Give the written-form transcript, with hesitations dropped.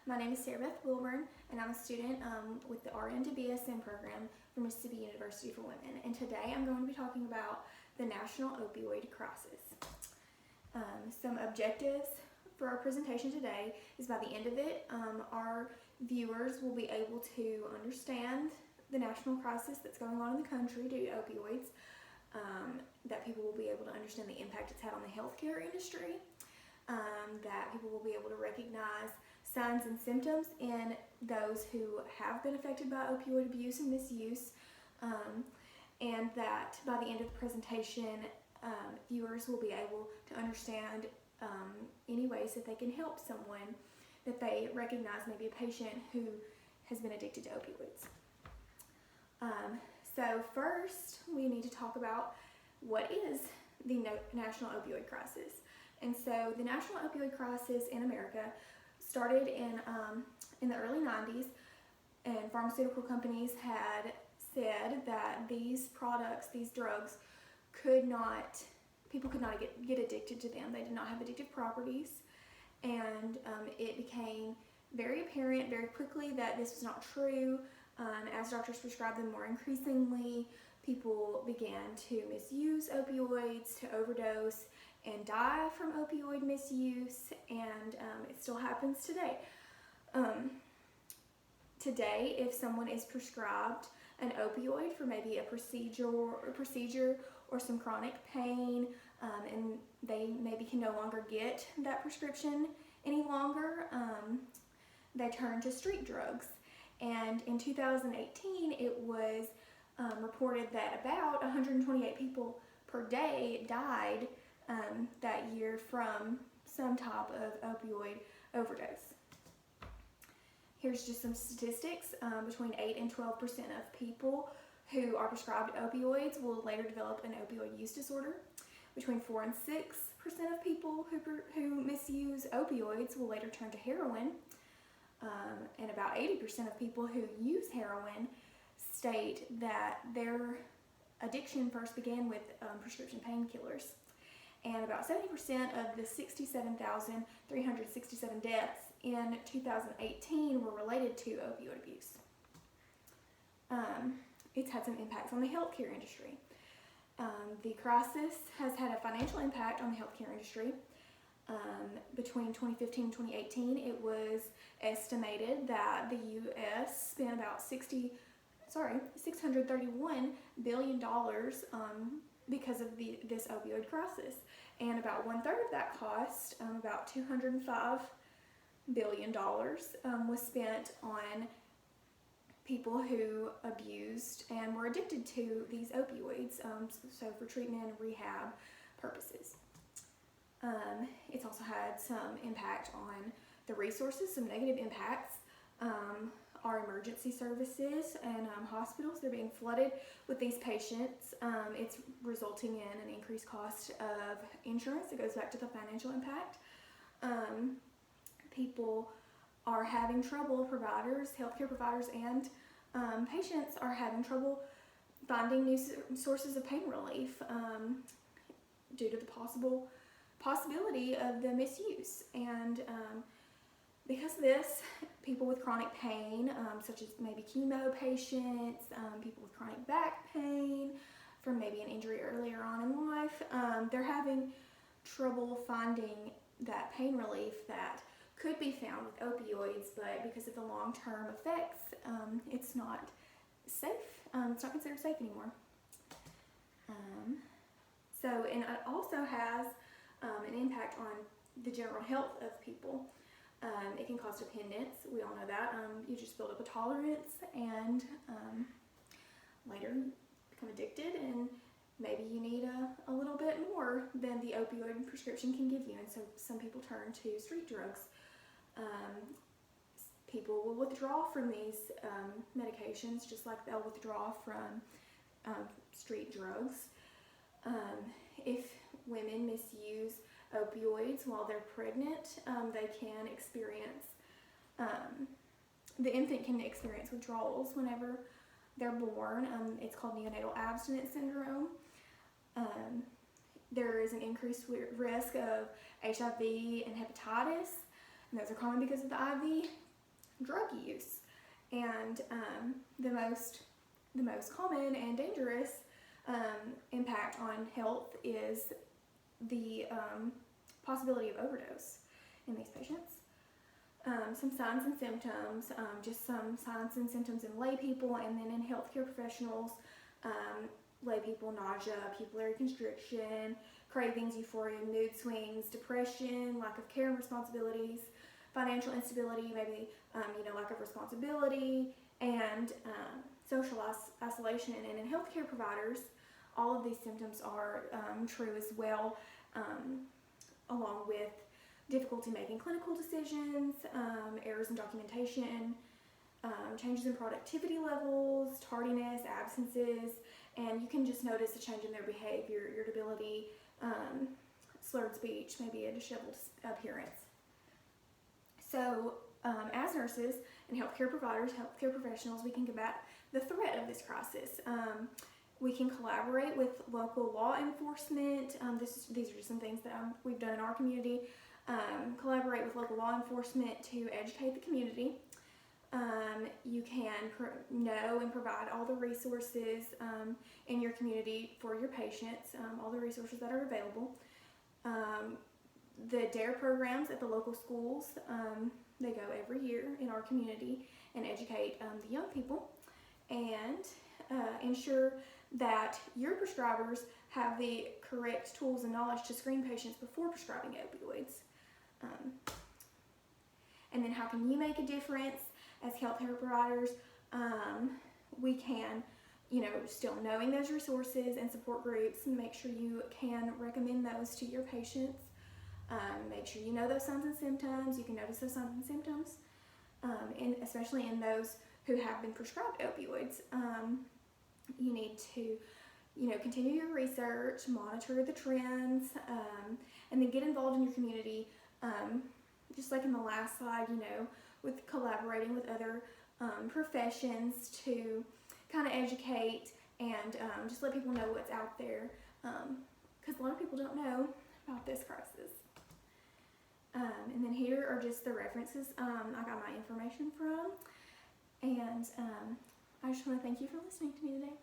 My name is Sarah Beth Wilburn, and I'm a student with the RN to BSN program from Mississippi University for Women. And today I'm going to be talking about the national opioid crisis. Some objectives for our presentation today is by the end of it, our viewers will be able to understand the national crisis that's going on in the country due to opioids, that people will be able to understand the impact it's had on the healthcare industry, that people will be able to recognize signs and symptoms in those who have been affected by opioid abuse and misuse, and that by the end of the presentation, viewers will be able to understand any ways that they can help someone that they recognize, maybe a patient who has been addicted to opioids. So first, we need to talk about what is the national opioid crisis. And so the national opioid crisis in America started in the early 90s, and pharmaceutical companies had said that these products, these drugs, people could not get addicted to them. They did not have addictive properties, and it became very apparent very quickly that this was not true. As doctors prescribed them more increasingly, people began to misuse opioids, to overdose, and die from opioid misuse, and it still happens today. Today, if someone is prescribed an opioid for maybe a procedure or some chronic pain, and they maybe can no longer get that prescription any longer, they turn to street drugs. And in 2018, it was reported that about 128 people per day died that year from some type of opioid overdose. Here's just some statistics. Between 8 and 12% of people who are prescribed opioids will later develop an opioid use disorder. Between 4 and 6% of people who misuse opioids will later turn to heroin. And about 80% of people who use heroin state that their addiction first began with prescription painkillers. And about 70% of the 67,367 deaths in 2018 were related to opioid abuse. It's had some impacts on the healthcare industry. The crisis has had a financial impact on the healthcare industry. Between 2015 and 2018, it was estimated that the U.S. spent about $631 billion because of this opioid crisis. And about 1/3 of that cost, about $205 billion, was spent on people who abused and were addicted to these opioids, so for treatment and rehab purposes. It's also had some impact on the resources, some negative impacts. Our emergency services and hospitals, they're being flooded with these patients. It's resulting in an increased cost of insurance. It goes back to the financial impact. People are having trouble, healthcare providers and patients are having trouble finding new sources of pain relief due to the possibility of the misuse. And because of this, people with chronic pain, such as maybe chemo patients, people with chronic back pain from maybe an injury earlier on in life, they're having trouble finding that pain relief that could be found with opioids, but because of the long-term effects, it's not safe. It's not considered safe anymore. And it also has an impact on the general health of people. It can cause dependence. We all know that. You just build up a tolerance and later become addicted, and maybe you need a little bit more than the opioid prescription can give you, and so some people turn to street drugs. People will withdraw from these medications just like they'll withdraw from street drugs. If women misuse opioids while they're pregnant, they can experience, the infant can experience withdrawals whenever they're born. It's called neonatal abstinence syndrome. There is an increased risk of HIV and hepatitis, and those are common because of the IV drug use. And the most common and dangerous impact on health is the possibility of overdose in these patients. Some signs and symptoms, just some signs and symptoms in lay people, and then in healthcare professionals, lay people: nausea, pupillary constriction, cravings, euphoria, mood swings, depression, lack of care and responsibilities, financial instability, maybe lack of responsibility, and social isolation. And in healthcare providers, all of these symptoms are true as well, along with difficulty making clinical decisions, errors in documentation, changes in productivity levels, tardiness, absences, and you can just notice a change in their behavior, irritability, slurred speech, maybe a disheveled appearance. So as nurses and healthcare providers, healthcare professionals, we can combat the threat of this crisis. We can collaborate with local law enforcement. These are just some things that we've done in our community. Collaborate with local law enforcement to educate the community. You can know and provide all the resources in your community for your patients, all the resources that are available. The DARE programs at the local schools, they go every year in our community and educate the young people, and ensure that your prescribers have the correct tools and knowledge to screen patients before prescribing opioids. And then how can you make a difference as healthcare providers? We can, still knowing those resources and support groups, make sure you can recommend those to your patients. Make sure you know those signs and symptoms. You can notice those signs and symptoms, and especially in those who have been prescribed opioids. You need to, continue your research, monitor the trends, and then get involved in your community. Just like in the last slide, with collaborating with other professions to kind of educate and just let people know what's out there, because a lot of people don't know about this crisis. And then here are just the references I got my information from, and I just want to thank you for listening to me today.